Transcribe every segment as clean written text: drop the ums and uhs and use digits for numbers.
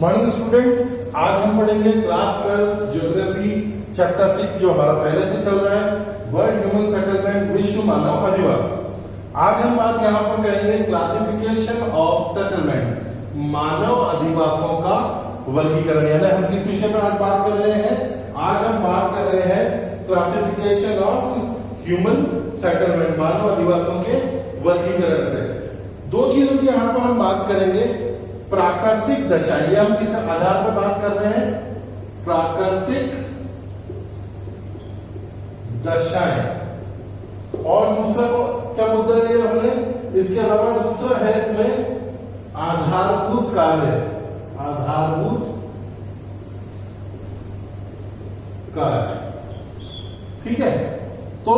Morning students, आज हम पढ़ेंगे क्लास 12 ज्योग्राफी चैप्टर 6 जो हमारा पहले से चल रहा है, वर्ल्ड ह्यूमन सेटलमेंट, विश्व मानव अधिवास। आज हम बात यहाँ पर करेंगे क्लासिफिकेशन ऑफ सेटलमेंट, मानव अधिवासों का वर्गीकरण। यानी हम किस विषय पर आज बात कर रहे हैं? आज हम बात कर रहे हैं क्लासिफिकेशन ऑफ ह्यूमन सेटलमेंट, मानव अधिवासों के वर्गीकरण पे। दो चीजों की यहाँ पर हम बात करेंगे। प्राकृतिक दशा, ये हम किस आधार पर बात कर रहे हैं? प्राकृतिक दशाएं। और दूसरा को क्या मुद्दा लिया हमने? इसके अलावा दूसरा है इसमें आधारभूत कार्य, आधारभूत कार्य। ठीक है, तो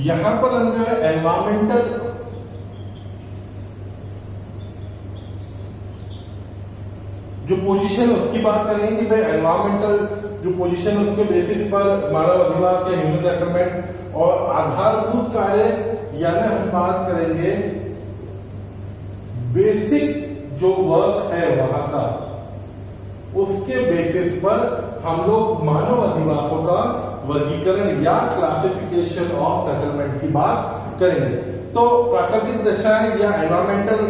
यहां पर हम जो है एनवायरमेंटल जो पोजीशन है उसकी बात करेंगे कि भाई एनवायरमेंटल जो पोजीशन है उसके बेसिस पर मानव अधिवास या ह्यूमन सेटलमेंट। और आधारभूत कार्य यानी हम बात करेंगे बेसिक जो वर्क है वहां का, उसके बेसिस पर हम लोग मानव अधिवासों का वर्गीकरण या क्लासिफिकेशन ऑफ सेटलमेंट की बात करेंगे। तो प्राकृतिक दशाएं या एनवायरमेंटल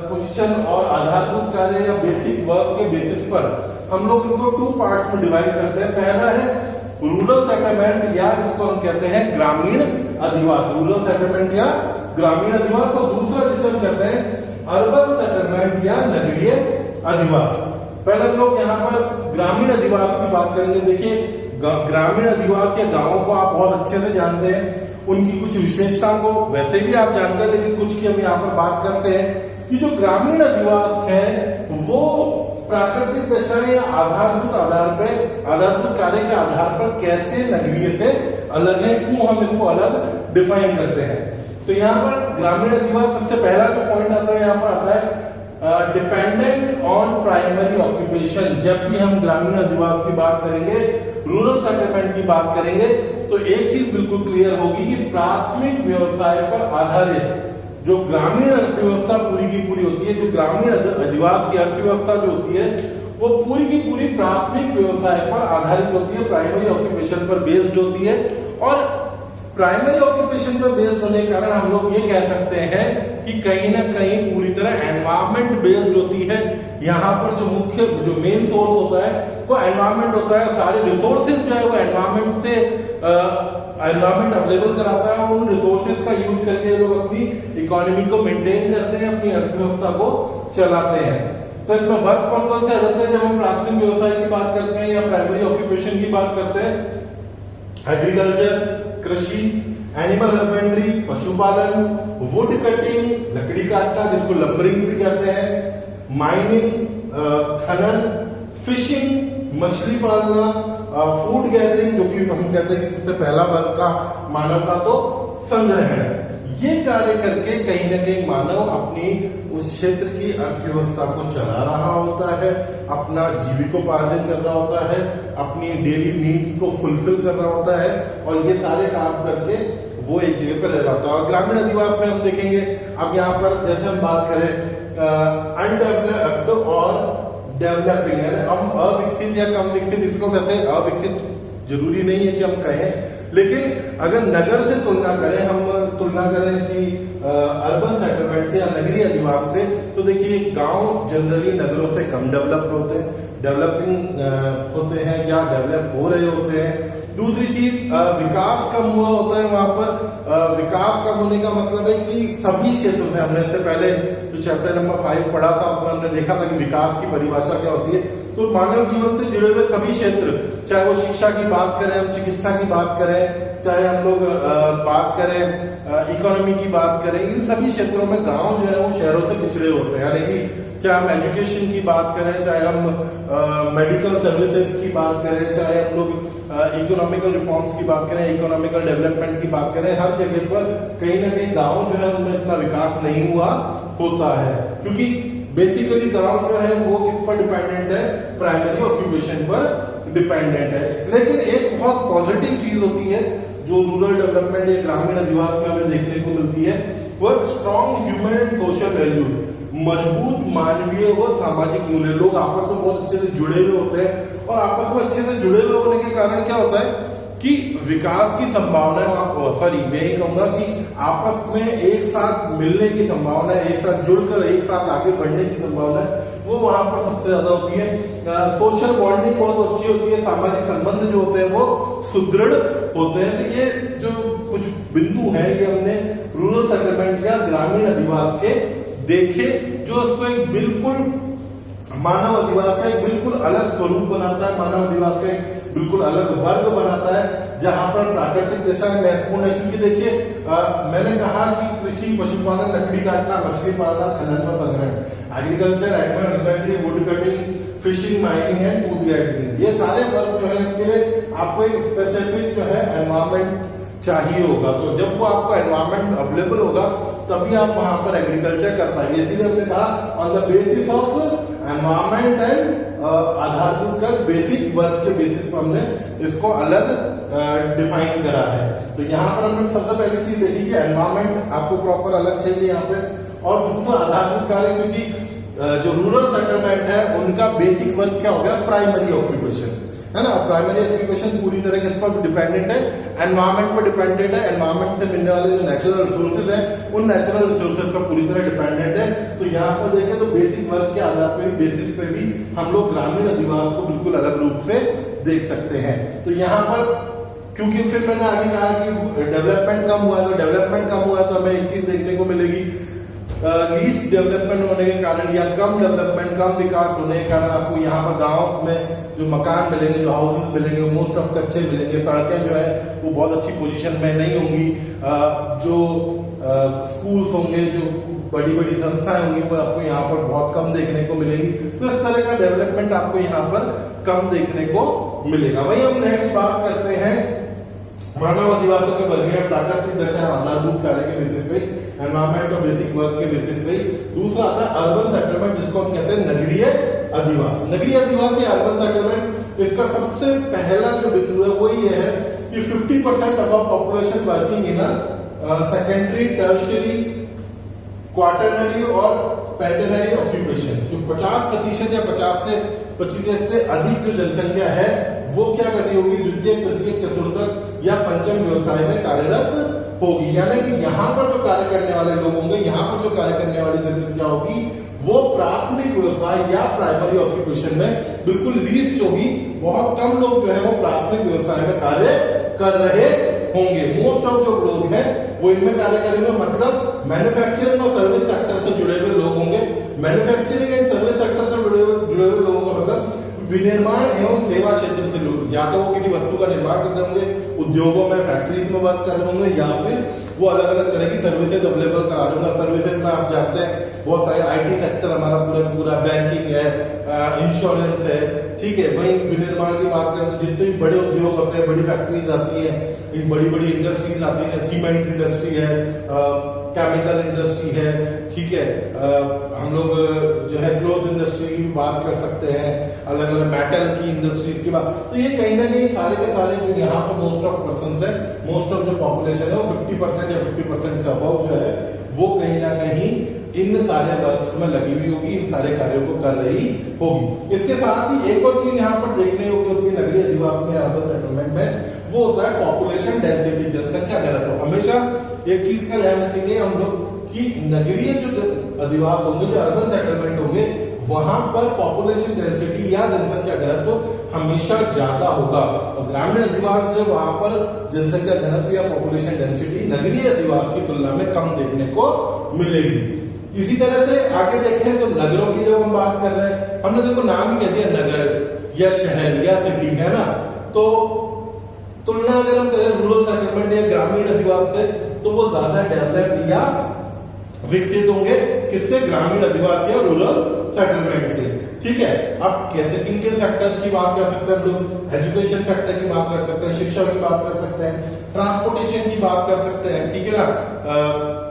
पोजीशन और आधारभूत कार्य या बेसिक वर्क के बेसिस पर हम लोग इनको टू पार्ट्स में डिवाइड करते हैं। पहला है रूरल सेटलमेंट या जिसको हम कहते हैं ग्रामीण अधिवास, रूरल सेटलमेंट या ग्रामीण अधिवास। और दूसरा जिसे हम कहते हैं अर्बन सेटलमेंट या नगरीय अधिवास। पहले हम लोग यहाँ पर ग्रामीण अधिवास की बात करेंगे। देखिए, ग्रामीण अधिवास या गांवों को आप बहुत अच्छे से जानते हैं, उनकी कुछ विशेषताओं को वैसे भी आप जानते हैं, लेकिन कुछ की हम यहाँ पर बात करते हैं कि जो ग्रामीण अधिवास है वो प्राकृतिक दशा या आधारभूत कार्य के आधार पर कैसे नगरीय से अलग है, क्यों हम इसको अलग डिफाइन करते हैं। तो यहाँ पर ग्रामीण अधिवास सबसे पहला जो पॉइंट आता है, यहाँ पर आता है डिपेंडेंट ऑन प्राइमरी ऑक्यूपेशन। जब भी हम ग्रामीण अधिवास की बात करेंगे, रूरल सेटलमेंट की बात करेंगे, तो एक चीज बिल्कुल क्लियर होगी कि प्राथमिक व्यवसाय पर आधारित जो ग्रामीण अर्थव्यवस्था पूरी की पूरी होती है, जो ग्रामीण अधिवास की अर्थव्यवस्था जो होती है वो पूरी की पूरी प्राथमिक व्यवसाय पर आधारित होती है, प्राइमरी ऑक्यूपेशन पर बेस्ड होती है। और प्राइमरी ऑक्यूपेशन पर बेस्ड होने के कारण हम लोग ये कह सकते हैं कि कहीं ना कहीं पूरी तरह एनवायरमेंट बेस्ड होती है। यहाँ पर जो मुख्य जो मेन सोर्स होता है वो एनवायरमेंट होता है। सारे रिसोर्सेज जो है वो एनवायरमेंट से एनवायरमेंट अवेलेबल कराता है, और उन रिसोर्सेज का यूज करके लोग अपनी इकोनॉमी को मेंटेन करते हैं, अपनी अर्थव्यवस्था को चलाते हैं। तो इसमें वर्क कौन कौन से आ जाते हैं जब हम प्राथमिक व्यवसाय की बात करते हैं या प्राइमरी ऑक्यूपेशन की बात करते हैं? एग्रीकल्चर, कृषि, एनिमल हस्बेंड्री, पशुपालन, वुड कटिंग, लकड़ी काटना जिसको लंबरिंग भी कहते हैं, माइनिंग, खनन, फिशिंग, मछली पालना, फूड गैदरिंग, जो कि हम कहते हैं कि सबसे पहला वर्ग का मानव का तो संग्रहण। ये कार्य करके कहीं ना कहीं मानव अपनी उस क्षेत्र की अर्थव्यवस्था को चला रहा होता है, अपना जीविकोपार्जन कर रहा होता है, अपनी डेली नीड्स को फुलफिल कर रहा होता है, और ये सारे काम करके वो एक जगह पर रह रहा होता है। और ग्रामीण अधिवास में हम देखेंगे, अब यहाँ पर जैसे हम बात करें अनडेवलप्ड और डेवलपिंग, यानी हम अविकसित या कम विकसित, इसको वैसे अविकसित जरूरी नहीं है कि हम कहें, लेकिन अगर नगर से तुलना करें, हम तुलना करें इसकी अर्बन सेटलमेंट से या नगरीय अधिवास से, तो देखिए गांव जनरली नगरों से कम डेवलप्ड होते हैं, डेवलपिंग होते हैं या डेवलप हो रहे होते हैं। दूसरी चीज विकास कम हुआ होता है वहां पर। विकास कम होने का मतलब है कि सभी क्षेत्रों से, हमने इससे पहले जो चैप्टर नंबर 5 पढ़ा था उसमें हमने देखा था कि विकास की परिभाषा क्या होती है। तो मानव जीवन से जुड़े हुए सभी क्षेत्र, चाहे वो शिक्षा की बात करें, हम चिकित्सा की बात करें, चाहे हम लोग बात करें इकोनॉमी की बात करें, इन सभी क्षेत्रों में गांव जो है वो शहरों से पिछड़े होते हैं। यानी कि चाहे हम एजुकेशन की बात करें, चाहे हम मेडिकल सर्विसेज की बात करें, चाहे हम लोग इकोनॉमिकल रिफॉर्म्स की बात करें, इकोनॉमिकल डेवलपमेंट की बात करें, हर जगह पर कहीं ना कहीं गांव जो है उनमें इतना विकास नहीं हुआ होता है, क्योंकि बेसिकली गांव जो है वो किस पर डिपेंडेंट है? प्राइमरी ऑक्यूपेशन पर डिपेंडेंट है। लेकिन एक बहुत पॉजिटिव चीज होती है जो रूरल डेवलपमेंट या ग्रामीण अधिवास में हमें देखने को मिलती है, वो strong human and social value. मजबूत मानवीय व सामाजिक मूल्य, लोग आपस में बहुत अच्छे से जुड़े हुए होते हैं और आपस में अच्छे से जुड़े हुए होने के कारण क्या होता है कि विकास की संभावना, सॉरी मैं ये कहूंगा कि आपस में एक साथ मिलने की संभावना, एक साथ जुड़कर एक साथ आगे बढ़ने की संभावना वो वहां पर सबसे ज्यादा होती है। सोशल बॉन्डिंग बहुत अच्छी होती है, सामाजिक संबंध जो होते हैं वो सुदृढ़ होते हैं। तो ये जो कुछ बिंदु हैं ये हमने रूरल सेटलमेंट या ग्रामीण अधिवास के देखे, जो उसको एक बिल्कुल मानव अधिवास का एक बिल्कुल अलग स्वरूप बनाता है, मानव अधिवास का एक बिल्कुल अलग वर्ग बनाता है, जहां पर प्राकृतिक दशाएं महत्वपूर्ण है। क्योंकि देखिए मैंने कहा कि कृषि, पशुपालन, लकड़ी काटना, मछली पालना, खनन व संग्रहण, agriculture, animal husbandry, would cutting, fishing, mining and food gathering, ये सारे वर्ग जो है इसके लिए आपको एक स्पेसिफिक जो है एनवायरमेंट चाहिए होगा। तो जब वो आपको एनवायरमेंट अवेलेबल होगा तभी आप वहां पर एग्रीकल्चर कर पाएंगे। इसीलिए हमने कहा on the basis of environment and आधारभूत कर बेसिक वर्क के बेसिस पर हमने इसको अलग डिफाइन करा है। तो यहाँ पर हमने सबसे पहली चीज देखी कि एनवायरमेंट आपको प्रॉपर अलग चाहिए यहाँ पे, और दूसरा आधारभूत कार्य, क्योंकि जो रूरल सेटलमेंट है उनका बेसिक वर्क क्या हो गया, प्राइमरी ऑक्यूपेशन है ना। प्राइमरी ऑक्यूपेशन पूरी तरह किस पर डिपेंडेंट है, एनवायरमेंट पर डिपेंडेंट है। एनवायरमेंट से मिलने वाले जो नेचुरल रिसोर्सेज है उन नेचुरल रिसोर्सेज पर पूरी तरह डिपेंडेंट है। तो यहाँ पर देखें तो बेसिक वर्क के आधार पर बेसिस पे भी हम लोग ग्रामीण अधिवास को बिल्कुल अलग रूप से देख सकते हैं। तो यहाँ पर क्योंकि फिर मैंने आगे कहा कि डेवलपमेंट कम हुआ है, तो डेवलपमेंट कम हुआ है तो हमें एक चीज देखने को मिलेगी, लीस्ट डेवलपमेंट होने के कारण या कम डेवलपमेंट, कम विकास होने के कारण आपको यहाँ पर गांव में जो मकान मिलेंगे, जो हाउसेस मिलेंगे, मोस्ट ऑफ कच्चे मिलेंगे। सड़कें जो है वो बहुत अच्छी पोजीशन में नहीं होंगी। जो स्कूल्स होंगे, जो बड़ी बड़ी संस्थाएं होंगी वो आपको यहाँ पर बहुत कम देखने को मिलेगी। तो इस तरह का डेवलपमेंट आपको यहाँ पर कम देखने को मिलेगा। वही हम नेक्स्ट बात करते हैं मानव अधिवासों के वर्गीकरण, प्राकृतिक दशा, आधारभूत कार्य के बेसिस पे, एनवायरमेंट और बेसिक वर्क के बेसिस पे। दूसरा आता है अर्बन सेटलमेंट, जिसको हम कहते हैं नगरीय अधिवास। नगरीय अधिवास या अर्बन सेटलमेंट, इसका सबसे पहला जो बिंदु है वो ये है कि 50% above population working in secondary, tertiary, quaternary और पैटर्नरी ऑक्यूपेशन। जो 50% या 50 से 25 से अधिक जो जनसंख्या है वो क्या कर रही होगी, द्वितीय, तृतीय, चतुर्थक या पंचम व्यवसाय में कार्यरत होगी। यानी कि यहाँ पर जो कार्य करने वाले लोग होंगे, यहाँ पर जो कार्य करने वाली जनसंख्या होगी वो प्राथमिक व्यवसाय या प्राइमरी ऑक्यूपेशन में बिल्कुल लीस्ट होगी। बहुत कम लोग जो है वो प्राथमिक व्यवसाय में कार्य कर रहे होंगे। मोस्ट ऑफ जो लोग हैं वो इनमें कार्य करेंगे, मतलब मैन्युफैक्चरिंग और सर्विस सेक्टर से जुड़े हुए लोग होंगे। मैन्युफैक्चरिंग एंड सर्विस सेक्टर से जुड़े हुए लोगों का मतलब विनिर्माण एवं सेवा क्षेत्र से लोग, या तो वो किसी वस्तु का निर्माण कर रहे होंगे, उद्योगों में, फैक्ट्रीज में वर्क कर रहे होंगे, या फिर वो अलग अलग तरह की सर्विसेज अवेलेबल करा रहे होंगे। सर्विसेज में आप जानते हैं बहुत सारे आईटी सेक्टर हमारा पूरा बैंकिंग है, इंश्योरेंस है, ठीक है। वहीं विनिर्माण की बात करें तो जितने भी बड़े उद्योग होते हैं, बड़ी फैक्ट्रीज आती हैं, बड़ी बड़ी इंडस्ट्रीज आती हैं, सीमेंट इंडस्ट्री है, केमिकल इंडस्ट्री है, ठीक है। हम लोग जो है क्लोथ इंडस्ट्री की बात कर सकते हैं, अलग अलग मेटल की इंडस्ट्रीज की बात। तो ये कहीं ना कहीं सारे के सारे जो यहाँ पर मोस्ट ऑफ पर्सन है, मोस्ट ऑफ जो पॉपुलेशन है वो 50% या 50% से अबव जो है वो कहीं ना कहीं इन सारे वर्क्स में लगी हुई होगी, इन सारे कार्यों को कर रही होगी। इसके साथ ही एक और चीज यहाँ पर देखने योग्य होती है नगरीय अधिवास में, अर्बन सेटलमेंट में, वो होता है पॉपुलेशन डेंसिटी, जनसंख्या घनत्व। हमेशा एक चीज का ध्यान रखेंगे हम लोग कि नगरीय जो अधिवास होंगे, जो अर्बन सेटलमेंट होंगे, वहां पर पॉपुलेशन डेंसिटी या जनसंख्या घनत्व हमेशा ज्यादा होगा। और ग्रामीण अधिवास जो वहां पर जनसंख्या घनत्व या पॉपुलेशन डेंसिटी नगरीय अधिवास की तुलना में कम देखने को मिलेगी। इसी तरह से आगे देखें तो नगरों की जब हम बात कर रहे हैं, हमने देखो नाम ही कह दिया नगर या शहर या सिटी, है ना। तो तुलना अगर हम करें रूरल सेटलमेंट या ग्रामीण अधिवास से, तो वो ज्यादा डेवलप्ड या विकसित होंगे किससे, ग्रामीण अधिवास या रूरल सेटलमेंट से, ठीक है। अब कैसे, किन किन सेक्टर्स की बात कर सकते हैं हम लोग, एजुकेशन सेक्टर की बात कर सकते हैं, शिक्षा की बात कर सकते हैं, ट्रांसपोर्टेशन की बात कर सकते हैं, ठीक है ना।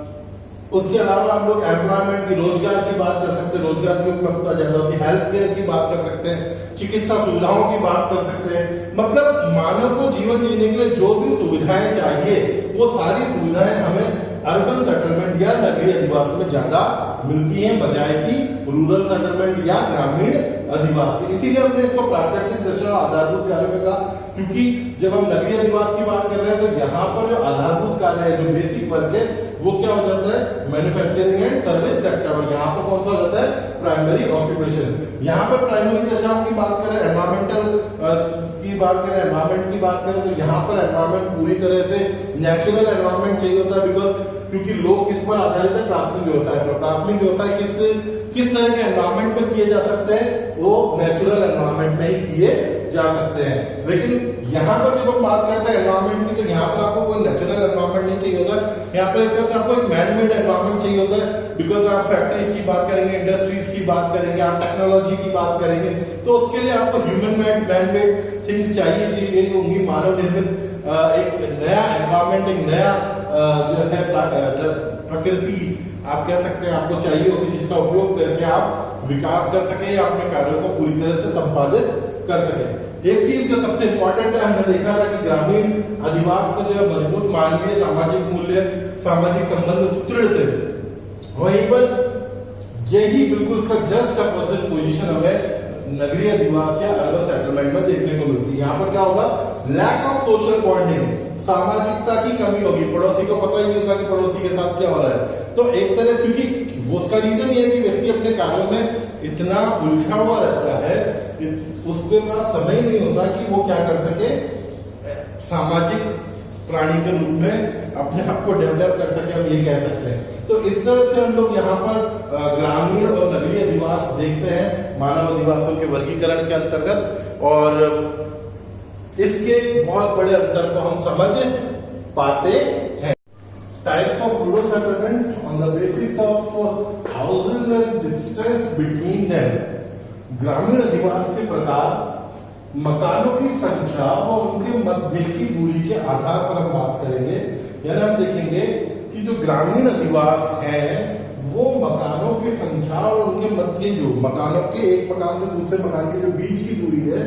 उसके अलावा हम लोग एम्प्लॉयमेंट की, रोजगार की बात कर सकते हैं, रोजगार की उपलब्धता ज्यादा होती है, हेल्थ केयर की बात कर सकते हैं, चिकित्सा सुविधाओं की बात कर सकते हैं। मतलब मानव को जीवन जीने के लिए जो भी सुविधाएं चाहिए वो सारी सुविधाएं हमें अर्बन सेटलमेंट सेटलमेंट या नगरीय अधिवास में ज्यादा मिलती है बजाय कि रूरल सेटलमेंट या ग्रामीण अधिवास में। इसीलिए हमने इसको प्राकृतिक दशा आधारभूत कार्यों में कहा, क्योंकि जब हम नगरीय अधिवास की बात कर रहे हैं तो यहाँ पर जो आधारभूत कार्य है, जो बेसिक वर्क है, वो क्या हो जाता है, मैन्युफैक्चरिंग एंड सर्विस सेक्टर। और यहाँ पर कौन सा हो जाता है, प्राइमरी ऑक्यूपेशन। यहाँ पर प्राइमरी दशाओं की बात करें, एनवायरमेंटल की बात करें, एनवायरमेंट की बात करें, तो यहाँ पर एनवायरमेंट पूरी तरह से नेचुरल एनवायरमेंट चाहिए होता है, बिकॉज क्योंकि लोग किस पर आधारित है, प्राथमिक व्यवसाय पर। प्राथमिक व्यवसाय किस तरह के एनवायरमेंट में किए जा सकते हैं, वो नेचुरल एनवायरमेंट में ही किए जा सकते हैं। लेकिन यहाँ पर जब हम बात करते हैं एनवायरमेंट की, तो यहाँ पर आपको कोई नेचुरल एनवायरमेंट नहीं चाहिए होता है। यहाँ पर एक तरह से आपको एक मैन मेड एनवायरमेंट चाहिए होता है, बिकॉज आप फैक्ट्रीज की बात करेंगे, इंडस्ट्रीज की बात करेंगे, आप टेक्नोलॉजी की बात करेंगे, तो उसके लिए आपको human made, man made things चाहिए, कि ये होंगी मानव निर्मित एक नया एनवायरमेंट, एक नया जो है प्रकृति आप कह सकते हैं, आपको चाहिए होगी, जिसका उपयोग करके आप विकास कर सके या अपने कार्यों को पूरी तरह से संपादित कर सके। एक चीज जो सबसे इंपॉर्टेंट है, हमने देखा था कि ग्रामीण अधिवास को जो है मजबूत मानवीय सामाजिक मूल्य, सामाजिक संबंध सुदृढ़ थे। वहीं पर यही बिल्कुल इसका जस्ट अपोजिट पोजीशन हमें नगरीय अधिवास या अर्बन सेटलमेंट में देखने को मिलती है। यहाँ पर क्या होगा, लैक ऑफ सोशल बॉन्डिंग, सामाजिकता की कमी होगी, पड़ोसी को पता ही नहीं होता कि पड़ोसी के साथ क्या हो रहा है। तो एक तरह, क्योंकि वो उसका रीजन ये है कि व्यक्ति अपने कार्यों में इतना उलझा हुआ रहता है, उसके पास समय नहीं होता कि वो क्या कर सके, सामाजिक प्राणी के रूप में अपने आप को डेवलप कर सके, हम ये कह सकते हैं। तो इस तरह से हम लोग यहाँ पर ग्रामीण और नगरीय अधिवास देखते हैं मानव अधिवासों के वर्गीकरण के अंतर्गत, और इसके बहुत बड़े अंतर को हम समझ पाते हैं। Types of rural settlement on the basis of houses and distance between them. ग्रामीण अधिवास के प्रकार मकानों की संख्या और उनके मध्य की दूरी के आधार पर हम बात करेंगे। यानी हम देखेंगे कि जो ग्रामीण अधिवास है वो मकानों की संख्या और उनके मध्य, जो मकानों के एक मकान से दूसरे मकान के जो बीच की दूरी है,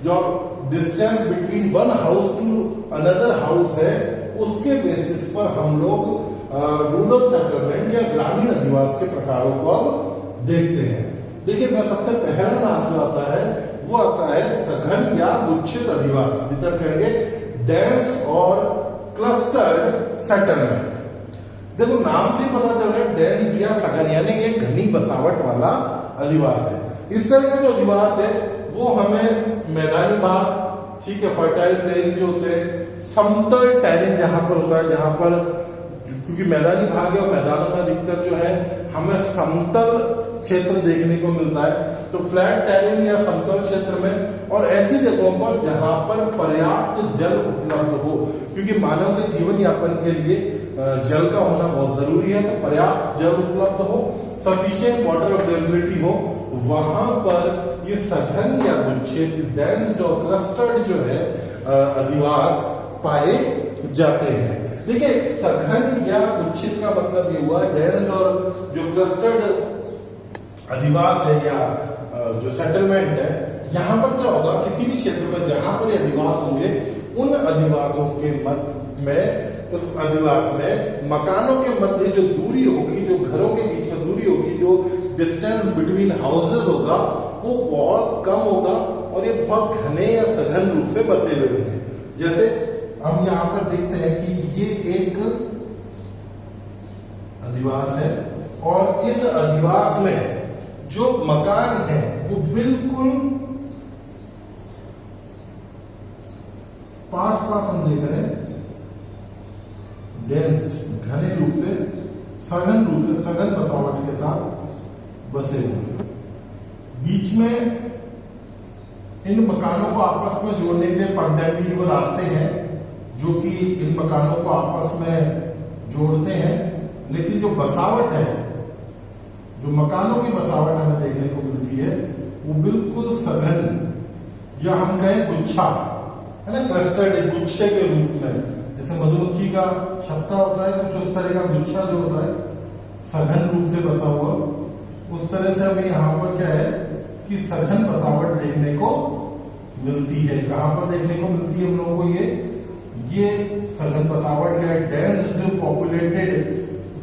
जो distance between one house to another house है, उसके बेसिस पर हम लोग रूरल सेटलमेंट या ग्रामीण अधिवास के प्रकारों को अब देखते हैं। देखिए, मैं सबसे पहला नाम जो आता है वो आता है सघन या गुच्छित अधिवास, जिसे हम कहेंगे डेंस और क्लस्टर्ड सेटलमेंट। देखो, नाम से पता चल रहा है डेंस या सघन, यानी एक घनी बसावट वाला अधिवास है। इस तरह का जो अधिवास है वो हमें मैदानी भाग, ठीक है, फर्टाइल प्लेन जो होते हैं, समतल टेरेन जहां पर होता है, जहां पर क्योंकि मैदानी भाग है और मैदानों में अधिकतर जो है हमें समतल क्षेत्र देखने को मिलता है, तो फ्लैट टेरेन या समतल क्षेत्र में, और ऐसी जगहों पर जहां पर पर्याप्त जल उपलब्ध हो, क्योंकि मानव के जीवन यापन के लिए जल का होना बहुत जरूरी है, तो पर्याप्त जल उपलब्ध हो, सफिशिएंट वाटर अवेलेबिलिटी हो, वहां पर ये सघन या गुच्छित, डेंस्ड और क्लस्टर्ड जो है अधिवास पाए जाते हैं। देखिए, सघन या गुच्छित का मतलब ये हुआ, डेंस्ड और जो क्लस्टर्ड अधिवास है या जो सेटलमेंट है, यहाँ पर क्या होगा, किसी भी क्षेत्र में जहां पर ये अधिवास होंगे, उन अधिवासों के मध्य में, उस अधिवास में मकानों के मध्य जो दूरी होगी, जो घरों के बीच में दूरी होगी, जो डिस्टेंस बिटवीन हाउसेज होगा, वो बहुत कम होगा और ये बहुत घने या सघन रूप से बसे हुए होंगे। जैसे हम यहाँ पर देखते हैं कि ये एक अधिवास है और इस अधिवास में जो मकान है वो बिल्कुल पास हम देख रहे हैं, डेंस, घने रूप से, सघन रूप से, सघन बसावट के साथ बसे हुए। बीच में इन मकानों को आपस में जोड़ने के लिए पगडंडी वो रास्ते हैं जो कि इन मकानों को आपस में जोड़ते हैं, लेकिन जो बसावट है, जो मकानों की बसावट हमें देखने को मिलती है, वो बिल्कुल सघन या हम कहें गुच्छा है ना, क्लस्टर्ड, गुच्छे के रूप में। जैसे मधुमक्खी का छत्ता होता है, कुछ उस तरह का गुच्छा जो होता है सघन रूप से बसा हुआ, उस तरह से हमें यहाँ पर क्या है कि सघन बसावट देखने को मिलती है। कहाँ पर देखने को मिलती है हम लोगों को ये सघन बसावट या डेंस्ड पॉपुलेटेड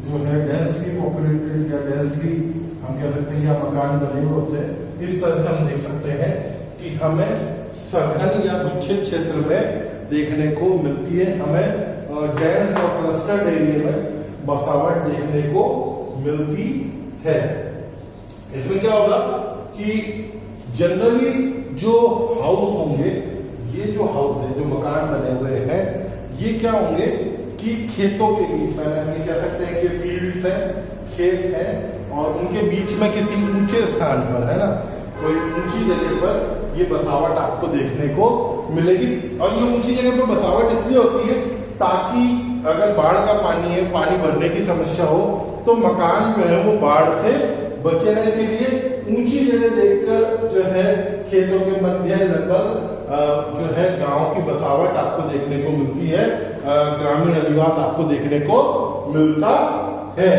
जो है डेंसली पॉपुलेटेड या डेंसली हम कह सकते हैं या मकान बने हुए होते हैं, इस तरह से हम देख सकते हैं कि हमें सघन या गुच्छित क्षेत्र में देखने को मिलती है। हमें डेंस और क्लस्टर्ड एरिया में बसावट देखने को मिलती है। इसमें क्या होगा कि जनरली जो हाउस होंगे, ये जो हाउस है, जो मकान बने हुए हैं, ये क्या होंगे कि खेतों के बीच में, हम कह सकते हैं कि फील्ड्स हैं, खेत हैं, और उनके बीच में किसी ऊंचे स्थान पर, है ना, कोई ऊंची जगह पर ये बसावट आपको देखने को मिलेगी। और ये ऊंची जगह पर बसावट इसलिए होती है ताकि अगर बाढ़ का पानी है, पानी भरने की समस्या हो, तो मकान जो है वो बाढ़ से बचे रहे। इसलिए ऊंची जगह देखकर जो है खेतों के मध्य लगभग जो है गांव की बसावट आपको देखने को मिलती है, ग्रामीण अधिवास आपको देखने को मिलता है।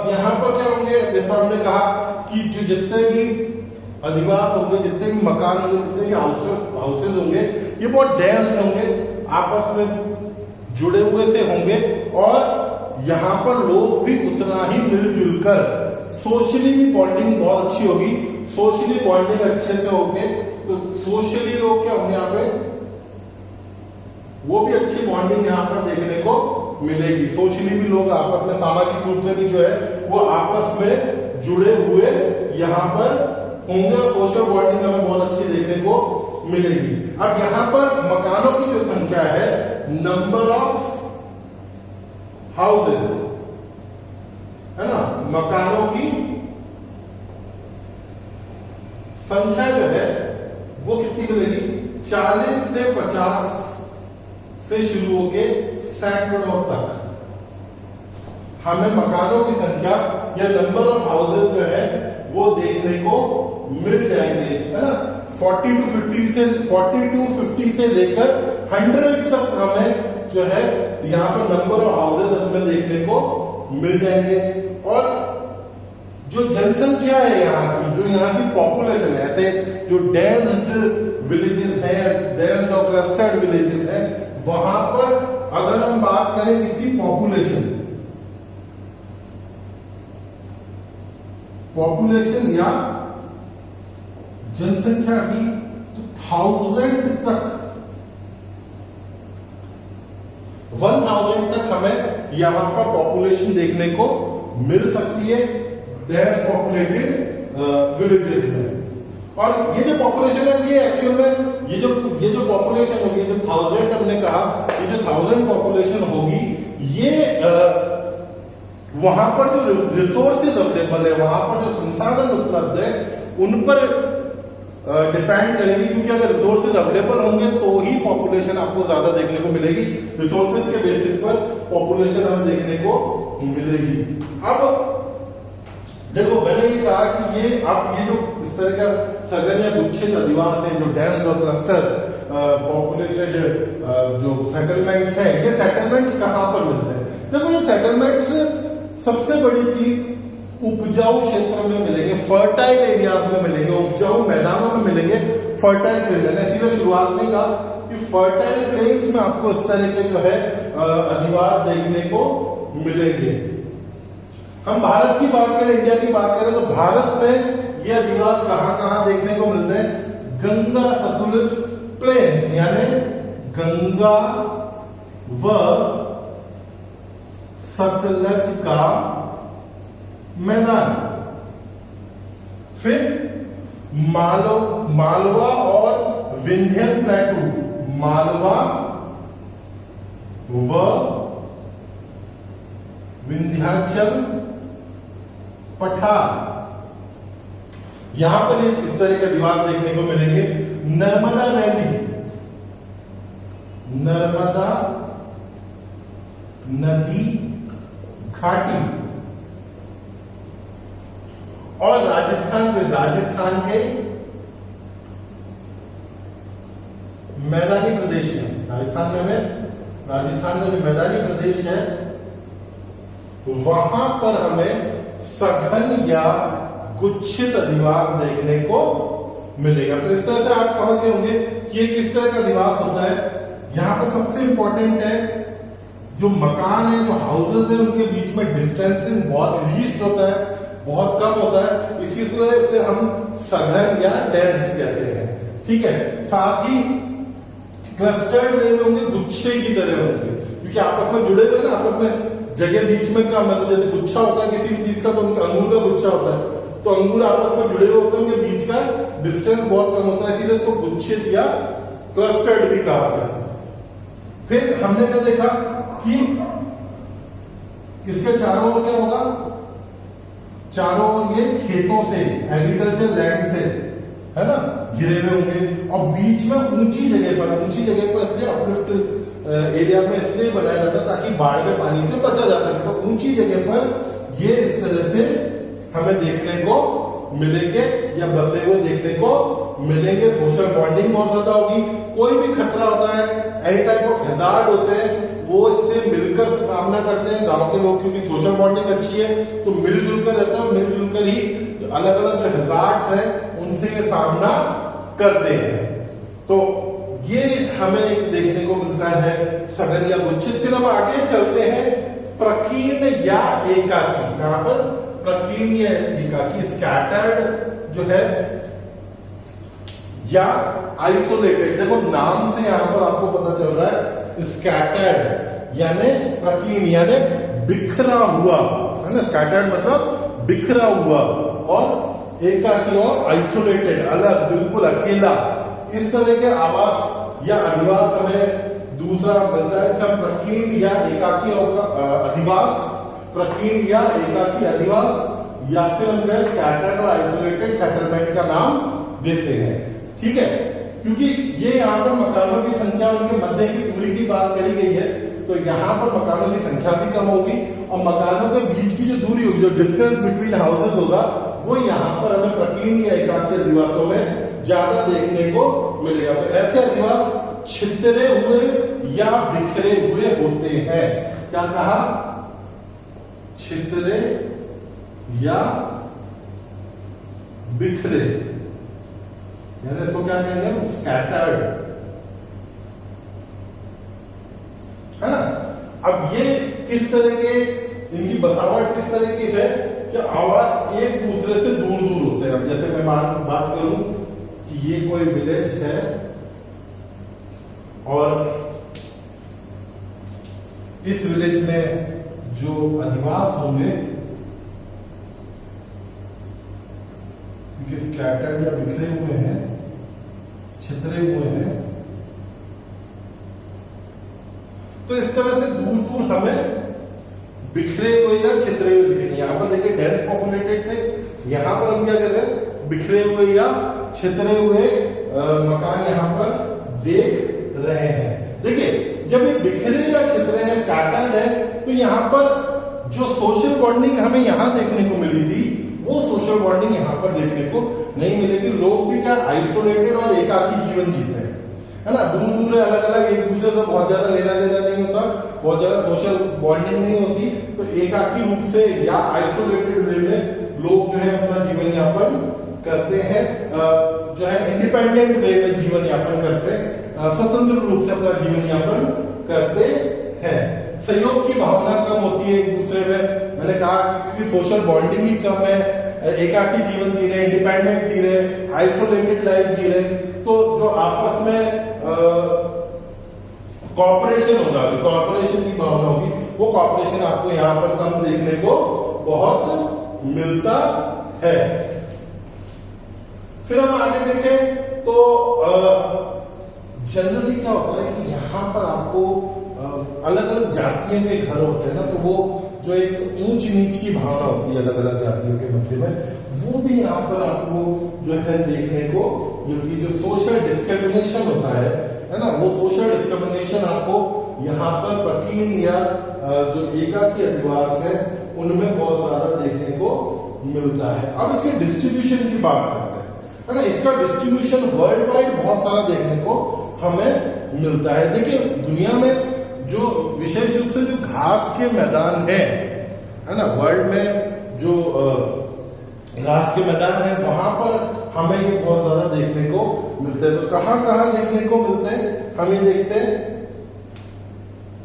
यहाँ पर क्या होंगे, जैसा हमने कहा कि जो जितने भी अधिवास होंगे, जितने भी मकान होंगे, जितने भी हाउसेज होंगे, ये बहुत डेंस होंगे, आपस में जुड़े हुए से होंगे, और यहाँ पर लोग भी उतना ही मिलजुल कर, सोशली भी बॉन्डिंग बहुत अच्छी होगी। सोशली बॉन्डिंग अच्छे से होंगे तो सोशली लोग क्या होंगे यहाँ पे, वो भी अच्छी बॉन्डिंग यहाँ पर देखने को मिलेगी। सोशली भी लोग आपस में, सामाजिक रूप से भी जो है वो आपस में जुड़े हुए यहाँ पर होंगे, और सोशल बॉन्डिंग हमें बहुत अच्छी देखने को मिलेगी। अब यहाँ पर मकानों की जो संख्या है, नंबर ऑफ हाउसेस, है ना, मकानों की संख्या जो है वो कितनी मिलेगी, 40 से 50 से शुरू होके सैकड़ों तक हमें मकानों की संख्या या नंबर ऑफ हाउसेस जो है वो देखने को मिल जाएंगे, है ना। 40 to 50 से लेकर 100 तक हमें जो है यहाँ पर नंबर ऑफ हाउसेस इसमें देखने को मिल जाएंगे। और जो जनसंख्या है यहाँ की, जो यहाँ की पॉपुलेशन है, ऐसे जो डेंस्ड विलेजेस हैं, डेंस्ड और क्लस्टर्ड विलेजेस हैं, वहां पर अगर हम बात करें इसकी पॉपुलेशन या जनसंख्या की, तो 1000 तक हमें यहां पर पॉपुलेशन देखने को मिल सकती है डेंस पॉपुलेटेड विलेजेस में। और ये जो पॉपुलेशन है, ये एक्चुअल में ये जो पॉपुलेशन होगी, जो 1000 हमने कहा, ये जो 1000 पॉपुलेशन होगी, ये वहां पर जो रिसोर्सेज अवेलेबल है, वहां पर जो संसाधन उपलब्ध है, उन पर डिपेंड करेगी। क्योंकि अगर रिसोर्सेज अवेलेबल होंगे तो ही पॉपुलेशन आपको ज्यादा देखने को मिलेगी। रिसोर्सेज के बेसिस पर पॉपुलेशन हमें देखने को मिलेगी। अब देखो, मैंने ये कहा कि ये जो इस तरह का सघन या गुच्छित अधिवास है, जो डेंस और क्लस्टर पॉपुलेटेड जो सेटलमेंट्स हैं, ये सेटलमेंट्स कहाँ पर मिलते हैं? देखो, ये सेटलमेंट्स सबसे बड़ी चीज उपजाऊ क्षेत्रों में मिलेंगे, फर्टाइल एरियाज में मिलेंगे, उपजाऊ मैदानों में मिलेंगे, फर्टाइल प्लेन। इसीलिए शुरुआत में कहा कि फर्टाइल प्लेन्स में आपको इस तरह के जो है अधिवास देखने को मिलेंगे। हम भारत की बात करें, इंडिया की बात करें, तो भारत में ये अधिवास कहां देखने को मिलते हैं? गंगा सतलुज प्लेन्स, यानी गंगा व सतलज का मैदान, फिर मालवा और विंध्यन प्लेटू, मालवा व विंध्याचल पठार, यहां पर इस तरह के अधिवास देखने को मिलेंगे। नर्मदा वैली, नर्मदा नदी घाटी, और राजस्थान के मैदानी प्रदेश है। राजस्थान का जो मैदानी प्रदेश है, वहां पर हमें सघन या गुच्छित अधिवास देखने को मिलेगा। तो इस तरह से आप समझ गए होंगे कि ये किस तरह का अधिवास होता है। यहां पर सबसे इंपॉर्टेंट है जो मकान है, जो हाउसेज है, उनके बीच में डिस्टेंसिंग बहुत लीस्ट होता है, बहुत कम होता है, इसी वजह से हम सघन या डेंस्ड कहते हैं। ठीक है, साथ ही क्लस्टर्ड वे में होंगे, गुच्छे की तरह होंगे, क्योंकि आपस में जुड़े हुए ना, आपस में जगह बीच में कम है। तो जैसे गुच्छा होता है किसी भी चीज का, तो उनका अंगूर का गुच्छा होता है, तो अंगूर आपस में जुड़े हुए होते हैं, उनके बीच का डिस्टेंस बहुत कम होता है, इसीलिए इसको गुच्छित या क्लस्टर्ड भी कहा गया। फिर हमने क्या देखा कि इसके चारों ओर क्या होगा, चारों ओर ये खेतों से, एग्रीकल्चर लैंड से, है ना, घिरे हुए होंगे, और बीच में ऊंची जगह पर इसलिए अपलिफ्ट एरिया में इसलिए बनाया जाता है ताकि बाढ़ के पानी से बचा जा सके। तो ऊंची जगह पर ये इस तरह से हमें देखने को मिलेंगे या बसे हुए देखने को मिलेंगे। सोशल बॉन्डिंग बहुत ज्यादा होगी, कोई भी खतरा होता है, एनी टाइप ऑफ हैजार्ड होते हैं, वो इससे मिलकर सामना करते हैं गांव के लोग, क्योंकि सोशल बॉन्डिंग अच्छी है तो मिलजुल कर रहता है, मिलजुल कर ही अलग अलग जो हैजार्ड्स हैं उनसे ये सामना करते हैं। तो ये हमें देखने को मिलता है सघन या गुच्छित। फिर हम आगे चलते हैं, प्रकीर्ण या एकाकी। कहां पर? प्रकीर्ण या एकाकी, स्कैटर्ड जो है या आइसोलेटेड। देखो नाम से यहां पर आपको पता चल रहा है, स्कैटर्ड यानी प्रकीर्ण यानी बिखरा हुआ, है ना, स्कैटर्ड मतलब बिखरा हुआ, और एकाकी और आइसोलेटेड, अलग, बिल्कुल अकेला। इस तरह के आवास या अधिवास हमें दूसरा मिलता है, सब प्रकीर्ण या एकाकी अधिवास, प्रकीर्ण या एकाकी अधिवास, या फिर हम स्कैटर्ड और आइसोलेटेड सेटलमेंट का नाम देते हैं। ठीक है, क्योंकि ये यहाँ पर मकानों की संख्या, उनके मध्य की दूरी की बात करी गई है, तो यहाँ पर मकानों की संख्या भी कम होगी, और मकानों के बीच की जो दूरी होगी, जो डिस्टेंस बिटवीन हाउसेज होगा, वो यहाँ पर हमें प्रकीर्ण या एकाकी अधिवासों में ज्यादा देखने को मिलेगा। तो ऐसे अधिवास छितरे हुए या बिखरे हुए होते हैं। क्या कहा? छितरे या बिखरे, यानी इसको क्या कहेंगे? स्कैटर्ड, है ना। अब ये किस तरह के, इनकी बसावट किस तरह की है कि आवास एक दूसरे से दूर दूर होते हैं। अब जैसे मैं बात करूं कि ये कोई विलेज है और इस विलेज में जो अधिवास होंगे, क्योंकि स्कैटर्ड या बिखरे हुए हैं, छितरे हुए हैं, तो इस तरह से दूर दूर हमें बिखरे हुए या छितरे हुए दिखेंगे। यहां पर देखिए डेंस पॉपुलेटेड थे, यहां पर हम क्या कर रहे हैं? बिखरे हुए या छितरे हुए मकान यहां पर देख रहे हैं। देखिए जब ये बिखरे या छितरे हैं, स्कैटर्ड है, तो यहां पर जो सोशल बॉन्डिंग हमें यहां देखने को मिली थी, वो सोशल बॉन्डिंग यहां पर देखने को नहीं मिलेगी। लोग भी क्या आइसोलेटेड और एकाकी जीवन जीते हैं, है ना, दूर दूर अलग अलग, एक दूसरे से बहुत ज्यादा लेना देना नहीं होता, बहुत ज्यादा सोशल बॉन्डिंग नहीं होती, तो एकाकी रूप से या आइसोलेटेड वे में लोग जो है अपना जीवन यापन करते हैं, जो है इंडिपेंडेंट वे में जीवन यापन करते हैं, स्वतंत्र रूप से अपना जीवन यापन करते हैं। सहयोग की भावना कम होती है एक दूसरे में, मैंने कहा क्योंकि सोशल बॉन्डिंग ही कम है, एकाकी जीवन जी रहे, इंडिपेंडेंट जी रहे, आइसोलेटेड लाइफ जी रहे, तो जो आपस में कॉपरेशन होगा, जो कॉपरेशन की भावना होगी, वो कॉपरेशन आपको यहाँ पर कम देखने को बहुत मिलता है। फिर हम आगे देखें तो जनरली क्या होता है कि यहाँ पर आपको अलग अलग जातियों के घर होते हैं ना, तो वो जो एक ऊंच नीच की भावना होती है अलग अलग जातियों के मध्य में, वो भी यहाँ पर आपको जो है देखने को मिलती है। जो सोशल डिस्क्रिमिनेशन होता है ना, वो सोशल डिस्क्रिमिनेशन आपको यहाँ पर प्रकीर्ण या जो एकाकी अधिवास है उनमें बहुत ज्यादा देखने को मिलता है। अब इसके डिस्ट्रीब्यूशन की बात करते हैं, है ना। इसका डिस्ट्रीब्यूशन वर्ल्ड वाइड बहुत सारा देखने को हमें मिलता है। देखिए दुनिया में जो विशेष रूप से जो घास के मैदान है ना, वर्ल्ड में जो घास के मैदान है, वहां पर हमें ये बहुत ज्यादा देखने को मिलते हैं। तो कहां कहां देखने को मिलते हैं? हम ये देखते हैं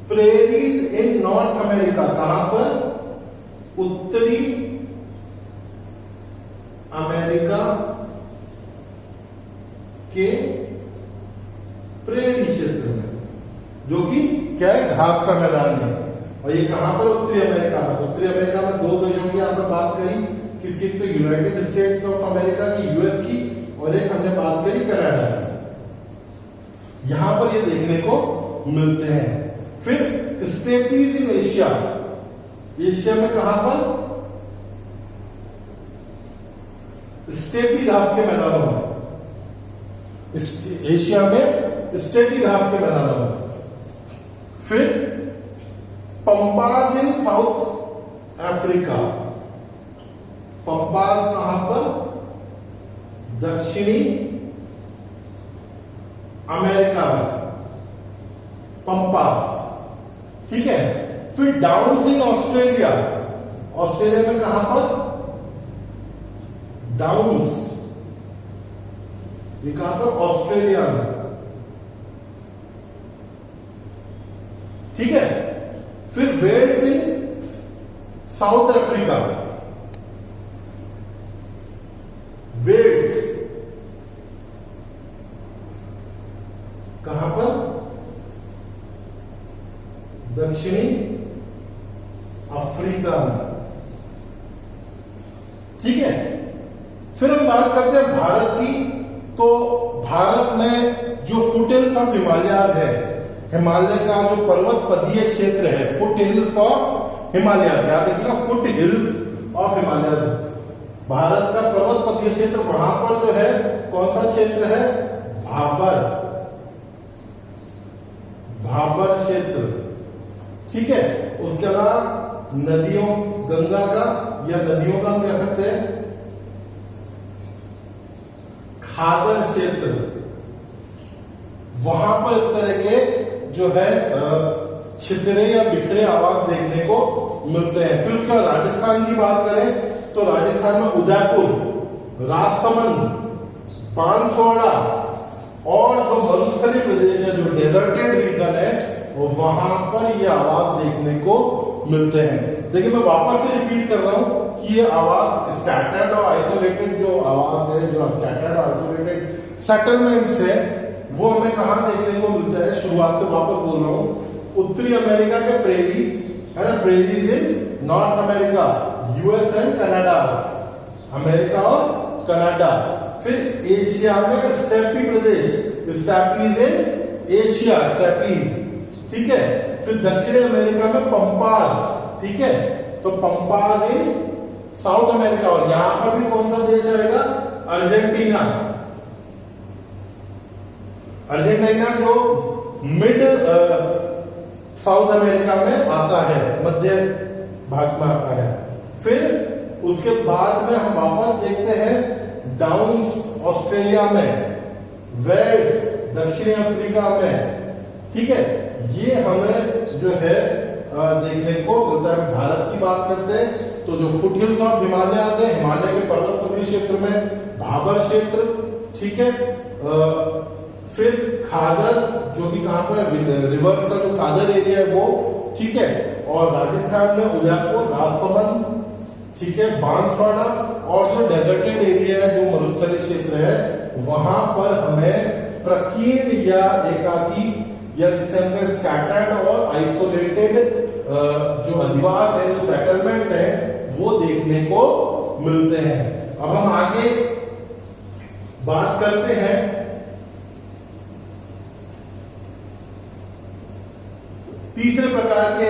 प्रेरीज इन नॉर्थ अमेरिका, कहां पर? उत्तरी अमेरिका के प्रेरी क्षेत्र में, जो कि क्या है? घास का मैदान है। और ये कहां पर? उत्तरी अमेरिका में। उत्तरी अमेरिका में दो देशों की आपने बात करी, किसकी? तो यूनाइटेड स्टेट्स ऑफ अमेरिका की, यूएस की, और एक हमने बात करी कनाडा की। यहां पर ये देखने को मिलते हैं। फिर स्टेपीज इन एशिया, एशिया में कहां पर? स्टेपी घास के मैदानों में, एशिया में स्टेपी घास के मैदानों में। फिर पंपास इन साउथ अफ्रीका, पंपास कहां पर? दक्षिणी अमेरिका में, पंपास, ठीक है। फिर डाउन्स इन ऑस्ट्रेलिया, ऑस्ट्रेलिया में कहां पर? डाउन्स, ये कहां पर? ऑस्ट्रेलिया में, ठीक है। फिर वेल्स इन साउथ अफ्रीका, वेल्स कहां पर? दक्षिणी अफ्रीका में, ठीक है। फिर हम बात करते हैं भारत की। तो भारत में जो फुट हिल्स ऑफ हिमालयाज है, हिमालय का जो पर्वत पदीय क्षेत्र है, फुट हिल्स ऑफ हिमालयाज, याद रखिएगा, foot hills of Himalayas, Bharat का पर्वत पदीय क्षेत्र, वहां पर जो है कौन सा क्षेत्र है? भाबर, भाबर क्षेत्र, ठीक है। उसके अलावा नदियों, गंगा का या नदियों का हम कह सकते हैं खादर क्षेत्र, वहां पर इस तरह के जो है छितरे या बिखरे आवास देखने को मिलते हैं। फिर उसका राजस्थान की बात करें तो राजस्थान में उदयपुर, राजसमंद, बांसवाड़ा और जो मरुस्थलीय प्रदेश है, जो डेजर्टेड रीजन है, वहां पर ये आवास देखने को मिलते हैं। देखिए मैं वापस से रिपीट कर रहा हूं कि ये आवास स्कैटर्ड और आइसोलेटेड जो आवास है, जो स्कैटर्ड और आइसोलेटेड सेटलमेंट्स है, वो हमें कहां देखने को मिलता है? शुरुआत से वापस बोल रहा हूं, उत्तरी अमेरिका के प्रेरीज है ना, prairies in North America, US and Canada, America और कनाडा। फिर एशिया में स्टेपी प्रदेश, स्टेपीज इन एशिया, स्टेपीज, ठीक है। फिर दक्षिण अमेरिका में पंपास, ठीक है, तो पंपास इन साउथ अमेरिका, और यहां पर भी कौन सा देश आएगा? अर्जेंटीना, अर्जेंटीना जो मिड साउथ अमेरिका में आता है, मध्य भाग में आता है। फिर उसके बाद में हम वापस देखते हैं डाउन्स ऑस्ट्रेलिया में, वेल्स दक्षिणी अफ्रीका में, ठीक है। ये हमें जो है देखने को मिलता है। भारत की बात करते हैं तो जो फुट हिल्स ऑफ हिमालय है, हिमालय के पर्वत क्षेत्र में भाबर क्षेत्र, ठीक है। फिर खादर, जो कि कहां पर? रिवर्स का जो खादर एरिया है वो, ठीक है। और राजस्थान में उदयपुर, राजसमंद, ठीक है, बांसवाड़ा, और जो डेजर्टेड एरिया है, जो मरुस्थलीय क्षेत्र है, वहां पर हमें प्रकीर्ण या एकाकी या जिसे हम स्कैटर्ड और आइसोलेटेड जो अधिवास है, जो सेटलमेंट है, वो देखने को मिलते हैं। अब हम आगे बात करते हैं तीसरे प्रकार के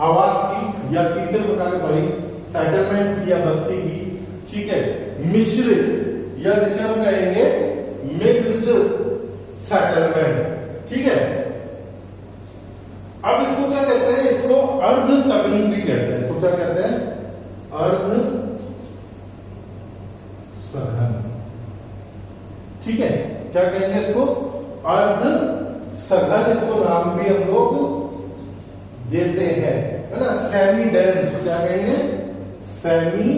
आवास की, या तीसरे प्रकार के सॉरी सेटलमेंट की या बस्ती की, ठीक है, मिश्रित या जिसे हम कहेंगे मिक्स्ड सेटलमेंट, ठीक है। अब इसको क्या कहते हैं? इसको अर्ध सघन भी कहते हैं। इसको क्या कहते हैं? अर्ध सघन, ठीक है। क्या कहेंगे इसको? अर्ध सघन, इसको नाम भी हम लोग देते हैं, है ना, सेमी डेंस्ड। क्या कहेंगे? Semi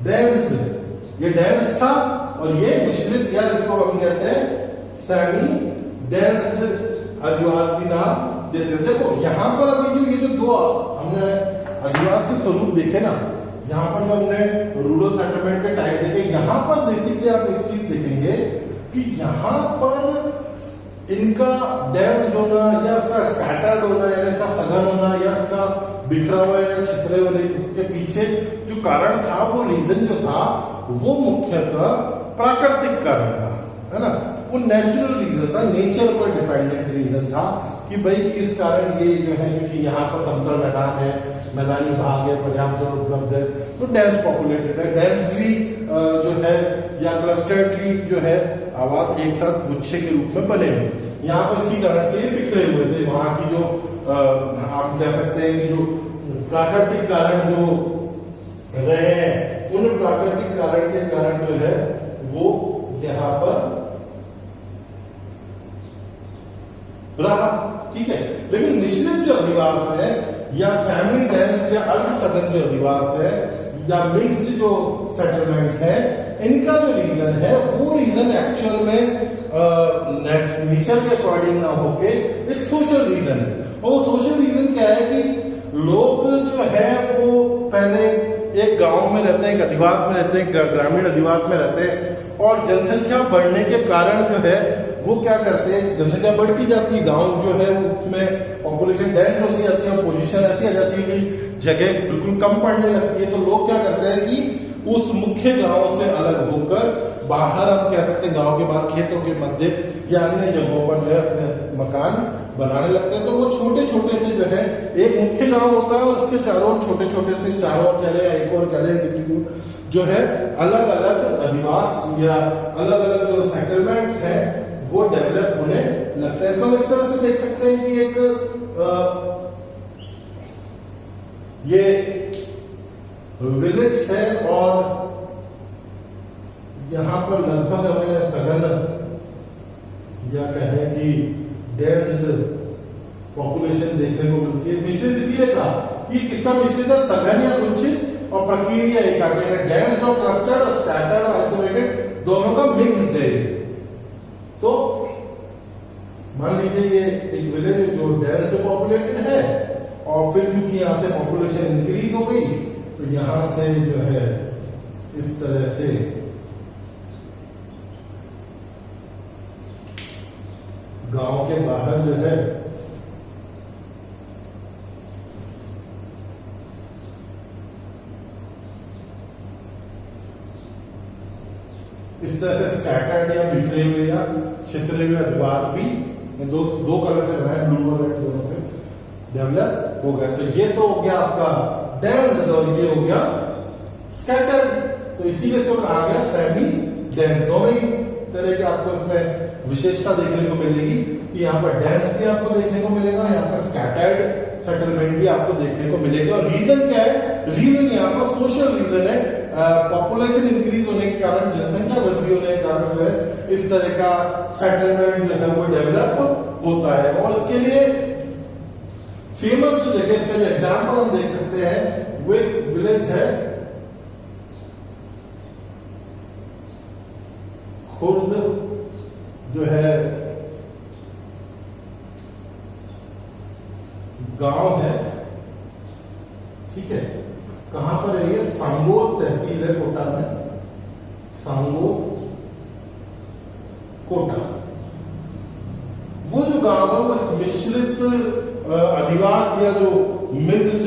densed. ये डेंस था और ये मिश्रित, या इसको हम कहते हैं सेमी डेंस्ड अधिवास भी नाम देते हैं। देखो यहाँ पर अभी जो ये जो दो हमने अधिवास के स्वरूप देखे ना, यहाँ पर जो हमने रूरल सेटलमेंट के टाइप देखे, यहाँ पर बेसिकली आप एक चीज देखेंगे कि यहाँ पर इनका डेंस्ड होना या इसका स्कैटर्ड होना या इसका सघन होना या इसका बिखरा हुआ या छितरे होने के पीछे जो कारण था, वो रीजन जो था वो मुख्यतः प्राकृतिक कारण था, है ना। वो नेचुरल रीजन था, नेचर पर डिपेंडेंट रीजन था कि भाई इस कारण ये जो है, क्योंकि यहाँ पर समतल मैदान है, मैदानी भाग है, पर्याप्त जल उपलब्ध है, तो डेंस पॉपुलेटेड है, डेंसली जो है या क्लस्टर्डली जो है आवास एक साथ गुच्छे के रूप में बने हैं। यहाँ पर इसी कारण से ये बिखरे हुए थे। वहाँ की जो आप कह सकते हैं कि जो प्राकृतिक कारण जो रहे हैं, उन प्राकृतिक कारण के कारण जो है वो यहाँ पर रहा, ठीक है। लेकिन मिश्रित जो अधिवास है या सेमी डेंस या अर्ध सघन जो अधिवास है या मिक्स्ड जो सेटलमेंट्स है, इनका जो रीजन है वो रीजन एक्चुअल में नेचर के अकॉर्डिंग ना होके एक सोशल रीजन है। और वो सोशल रीजन क्या है कि लोग जो है वो पहले एक गांव में रहते हैं, एक अधिवास में रहते हैं, ग्रामीण अधिवास में रहते हैं, और जनसंख्या बढ़ने के कारण जो है वो क्या करते हैं, जनसंख्या बढ़ती जाती है, गांव जो है उसमें पॉपुलेशन डेंस होती जाती है, पोजीशन ऐसी आ जाती है कि जगह बिल्कुल कम पड़ने लगती है। तो लोग क्या करते हैं कि उस मुख्य गांव से अलग होकर बाहर, हम कह सकते हैं गांव के बाहर खेतों के मध्य या अन्य जगहों पर जो है अपने मकान बनाने लगते हैं। तो वो छोटे छोटे से जो है एक मुख्य गांव होता है और उसके चारों छोटे छोटे से चारों ओर चले या एक और चले किसी को जो है अलग अलग अधिवास या अलग अलग जो सेटलमेंट्स हैं वो डेवलप होने लगता है। इसको हम इस तरह से देख सकते हैं कि एक ये विलेज है और यहां पर लगभग हमें सघन या कहें कि डेंस्ड पॉपुलेशन देखने को मिलती है। मिश्रित इसीलिए कहा कि किसका मिश्रित है, सघन या गुच्छित और प्रकीर्णीय एकाकी, डेंस्ड और क्लस्टर्ड और स्कैटर्ड और आइसोलेटेड दोनों का मिक्स्ड है। तो मान लीजिए ये एक विलेज जो डेंस्ड पॉपुलेटेड है और फिर क्योंकि यहां से पॉपुलेशन इंक्रीज हो गई तो यहां से जो है इस तरह से गांव के बाहर जो है इस तरह से स्कैटर्ड या बिखरे हुए या छितरे हुए अधिवास भी दो कलर से बनाए, ब्लू और रेड दोनों से डेवलप हो गए। तो ये तो हो गया आपका डेंस्ड और ये हो गया स्कैटर्ड। तो इसीलिए इसको कहा गया सेमी डेंस। दोनों ही तरह के आपको इसमें विशेषता देखने को मिलेगी कि यहाँ पर डेंस भी आपको देखने को मिलेगा, यहाँ पर स्कैटर्ड सेटलमेंट भी आपको देखने को मिलेगा। और रीजन क्या है, रीजन यहाँ पर सोशल रीजन है। पॉपुलेशन इंक्रीज होने के कारण, जनसंख्या वृद्धि होने के कारण जो है इस तरह का सेटलमेंट जो है वो डेवलप होता है। और इसके लिए फेमस जो जगह, इसका जो एग्जाम्पल हम देख सकते हैं वो एक विलेज है खुर्द, जो है गांव है, ठीक है। कहां पर है ये, सांगोद तहसील है कोटा में, सांगोद कोटा। वो जो गांव है वो मिश्रित अधिवास या जो मिक्स्ड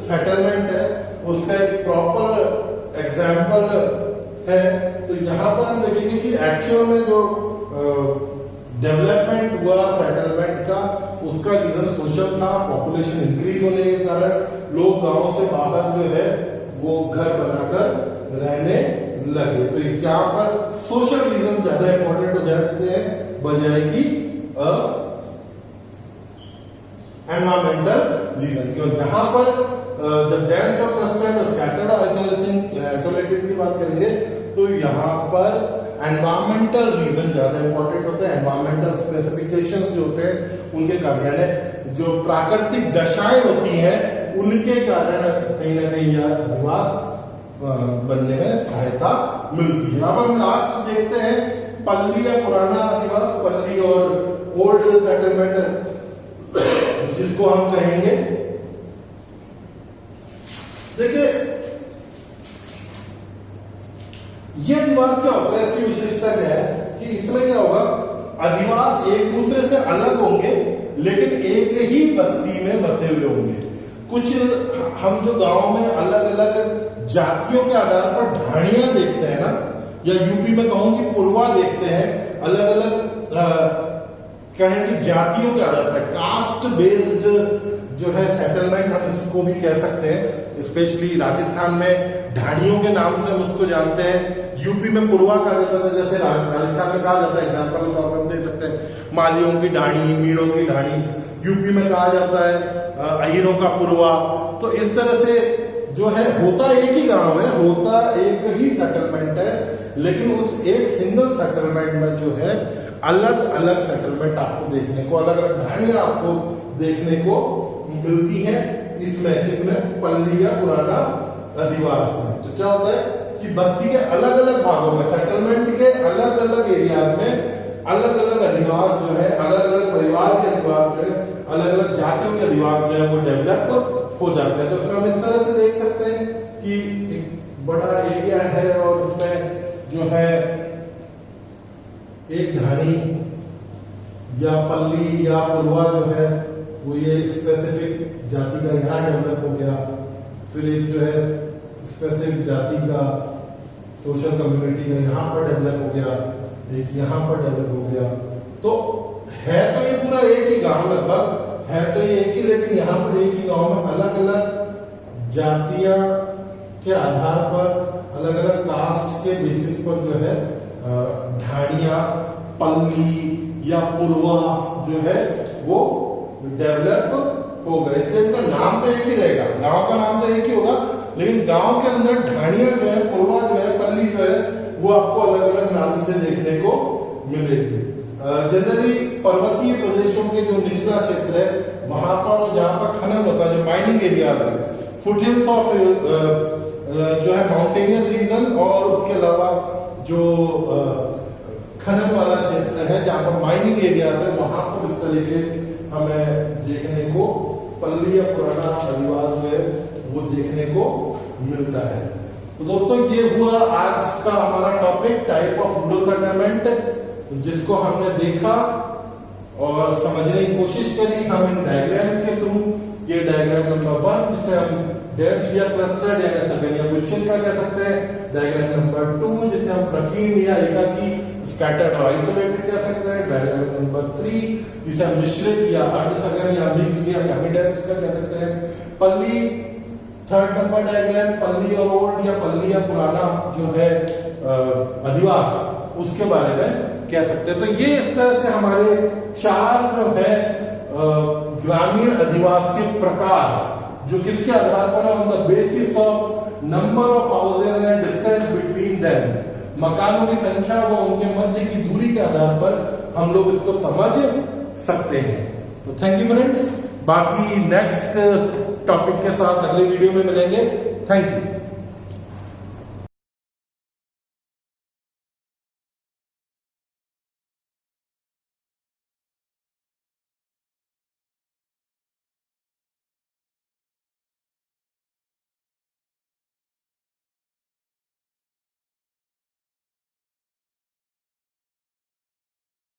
सेटलमेंट है उसका एक प्रॉपर एग्जाम्पल है। तो यहां पर हम देखेंगे कि एक्चुअल में जो डेवलपमेंट हुआ सेटलमेंट का, उसका रीजन सोशल था। पॉपुलेशन इंक्रीज होने के कारण लोग गांव से बाहर जो है वो घर बनाकर रहने लगे। तो यहाँ पर सोशल रीजन ज्यादा इंपॉर्टेंट हो जाते हैं बजाय की एनवायरमेंटल रीजन की। और यहाँ पर जब डेंस और क्लस्टर्ड और स्कैटर्ड और आइसोलेटेड की बात करेंगे तो यहाँ पर एनवायरमेंटल रीजन ज्यादा इंपॉर्टेंट होते हैं। एनवायरमेंटल स्पेसिफिकेशंस जो होते हैं उनके कारण, यानी जो प्राकृतिक दशाएं होती हैं उनके कारण कहीं ना कहीं यह अधिवास बनने में सहायता मिलती है। अब हम लास्ट देखते हैं पल्ली या पुराना अधिवास। पल्ली और ओल्ड सेटलमेंट जिसको हम कहेंगे। देखिए ये अधिवास क्या होता है, इसकी विशेषता क्या है कि इसमें क्या होगा, अधिवास एक दूसरे से अलग होंगे लेकिन एक ही बस्ती में बसे हुए होंगे। कुछ हम जो गांव में अलग अलग जातियों के आधार पर ढाणियां देखते हैं ना, या यूपी में कहूं कि पुरवा देखते हैं, अलग अलग कहें कि जातियों के आधार पर कास्ट बेस्ड जो है सेटलमेंट हम इसको भी कह सकते हैं। स्पेशली राजस्थान में ढाणियों के नाम से हम उसको जानते हैं, यूपी में पुरवा कहा जाता था, जैसे राजस्थान में कहा जाता है, एग्जाम्पल के तौर पर हम दे सकते हैं मालियों की ढाणी, मीणों की ढाणी। यूपी में कहा जाता है अहीरों का पुरवा। तो इस तरह से जो है होता एक ही गांव है, होता एक ही सेटलमेंट है, लेकिन उस एक सिंगल सेटलमेंट में जो है अलग अलग सेटलमेंट आपको देखने को, अलग अलग ढाणियां आपको देखने को मिलती हैं इसमें पल्ली या पुराना अधिवास में। तो क्या होता है कि बस्ती के अलग अलग भागों में, सेटलमेंट के अलग अलग एरियाज में अलग अलग अधिवास जो है, अलग अलग परिवार के अधिवास जो है, अलग अलग जातियों के अधिवास जो है वो डेवलप हो जाते हैं। तो इसमें हम इस तरह से देख सकते हैं कि एक बड़ा एरिया है और उसमें जो है एक ढाणी या पल्ली या पुरवा जो है वो ये स्पेसिफिक जाति का यहाँ डेवलप हो गया, फिर एक जो है स्पेसिफिक जाति का सोशल कम्युनिटी का यहाँ पर डेवलप हो गया, एक यहाँ पर डेवलप हो गया। तो है तो ये पूरा एक ही गांव, लगभग है तो ये एक ही, लेकिन यहाँ पर एक ही गांव में अलग अलग जातियां के आधार पर, अलग अलग कास्ट के बेसिस पर जो है ढाणियां, पल्ली या पुरवा जो है वो डेवलप हो गए। इसलिए इनका नाम तो एक ही रहेगा, गांव का नाम तो एक ही होगा, लेकिन गांव के अंदर ढाणियां जो है, पुरवा जो है, पल्ली जो है वो आपको अलग अलग नाम से देखने को मिलेगी। जनरली पर्वतीय प्रदेशों के जो निचला क्षेत्र है वहां पर, और जहां पर खनन होता है, जो माइनिंग एरियाज है, फुटहिल्स ऑफ जो है माउंटेनियस रीजन, और उसके अलावा जो खनन वाला क्षेत्र है जहां पर माइनिंग एरियाज है, वहां पर इस तरह के हमें देखने को पल्ली या पुराना अधिवास जो है वो देखने को मिलता है। तो दोस्तों ये हुआ आज का हमारा topic, type of rural settlement, जिसको हमने देखा और समझने की कोशिश करी हम इन डायग्राम्स के थ्रू। ये डायग्राम नंबर 1 जिसे हम डेंस या क्लस्टर्ड यानी सघन या गुच्छित का कह सकते हैं, डायग्राम नंबर 2 जिसे हम प्रकीर्ण या एकाकी स्कैटर्ड और आइसोलेटेड कह सकते हैं, डायग्राम नंबर 3 जिसे हम मिश्रित या अर्धसघन या मिक्स्ड या सेमी डेंस का कह सकते हैं, पल्ली 3rd नंबर डायग्राम, पल्ली और ओल्ड या पल्ली या पुराना जो है अधिवास, उसके बारे में कह सकते हैं। तो ये इस तरह से हमारे 4 जो है ग्रामीण अधिवास के प्रकार, जो किसके आधार पर है, on the basis of number of houses and distance between them, मकानों की संख्या व उनके मध्य की दूरी के आधार पर हम लोग इसको समझ सकते हैं। तो थैंक यू फ्रेंड्स, बाकी नेक्स्ट टॉपिक के साथ अगले वीडियो में मिलेंगे। Thank you.